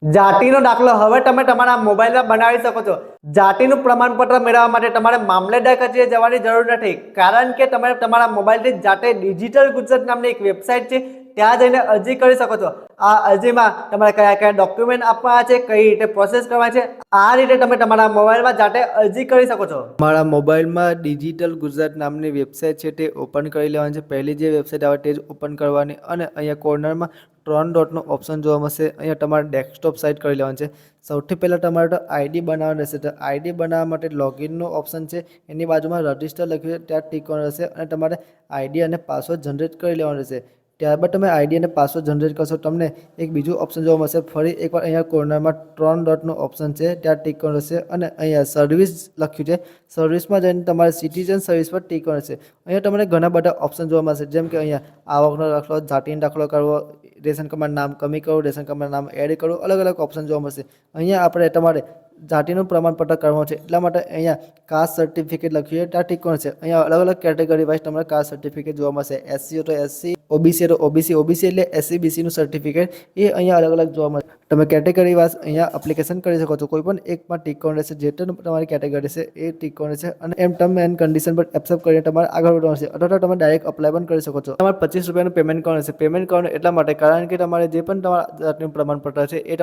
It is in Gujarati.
જાતિનો દાખલો હવે તમે તમારા મોબાઈલમાં બનાવી શકો છો। જાતિનું પ્રમાણપત્ર મેળવવા માટે તમારે મામલેદાર કચેરીએ જવાની જરૂર નથી, કારણ કે તમે તમારા મોબાઈલથી જાતે ડિજિટલ ગુજરાત નામની એક વેબસાઇટ છે ત્યાં જઈને અરજી કરી શકો છો। આ અરજીમાં તમારે કયા કયા ડોક્યુમેન્ટ આપવાના છે, કઈ રીતે પ્રોસેસ કરવાની છે, આ રીતે તમે તમારા મોબાઈલમાં જાતે અરજી કરી શકો છો। તમારા મોબાઈલમાં ડિજિટલ ગુજરાત નામની વેબસાઇટ છે તે ઓપન કરી લેવાની છે। પહેલી જે વેબસાઇટ આવે તે જ ઓપન કરવાની અને અહીંયા કોર્નરમાં 3 ડોટનો ઓપ્શન જોવા મળશે। અહીંયા તમારે ડેસ્કટોપ સાઇટ કરી લેવાનું છે। સૌથી પહેલાં તમારે તો આઈડી બનાવવાનું રહેશે। તો આઈડી બનાવવા માટે લોગિનનો ઓપ્શન છે, એની બાજુમાં રજિસ્ટર લખ્યું છે ત્યાં ટિક કરવાનું રહેશે અને તમારે આઈડી અને પાસવર્ડ જનરેટ કરી લેવાનું રહેશે। ત્યારબાદ તમે આઈડી અને પાસવર્ડ જનરેટ કરશો તમને એક બીજું ઓપ્શન જોવા મળશે। ફરી એકવાર અહીંયા કોર્નરમાં 3 ડોટનો ઓપ્શન છે ત્યાં ટિક કરવાનું રહેશે અને અહીંયા સર્વિસ લખ્યું છે, સર્વિસમાં જઈને તમારે સિટીઝન સર્વિસ પર ટિક કરવાનું રહેશે। અહીંયા તમને ઘણા બધા ઓપ્શન જોવા મળશે, જેમ કે અહીંયા આવકનો દાખલો, જાતિનો દાખલો કરવો, રેશન કાર્ડમાં નામ કમી કરવું, રેશન કાર્ડમાં નામ એડ કરવું, અલગ અલગ ઓપ્શન જોવા મળશે। અહીંયા આપણે તમારે જાતિનું પ્રમાણપત્ર કરવાનું છે, એટલા માટે અહીંયા કાસ્ટ સર્ટિફિકેટ લખ્યું છે ત્યાં ટિક કરવાનું છે। અહીંયા અલગ અલગ કેટેગરી વાઇઝ તમને કાસ્ટ સર્ટિફિકેટ જોવા મળશે। એસસી તો એસસી, ઓબીસી તો ઓબીસી, ઓબીસી એટલે એસસી બીસીનું સર્ટિફિકેટ એ અહીંયા અલગ અલગ જોવા મળશે। તમે કેટેગરી વાઇઝ અહીંયા એપ્લિકેશન કરી શકો છો, કોઈ પણ એકમાં ટિક કરવાનું રહેશે, જે તમારી કેટેગરી છે એ ટિક કરવાનું છે અને એમ ટર્મ એન્ડ કન્ડિશન પર એક્સેપ્ટ કરીને તમારે આગળ વધવાનું છે, અથવા તો તમે ડાયરેક્ટ અપ્લાય પણ કરી શકો છો। તમારે 25 રૂપિયાનું પેમેન્ટ કરવાનું છે। પેમેન્ટ કરવાનું એટલા માટે કારણ કે તમારે જે પણ તમારા જાતિનું પ્રમાણપત્ર છે એ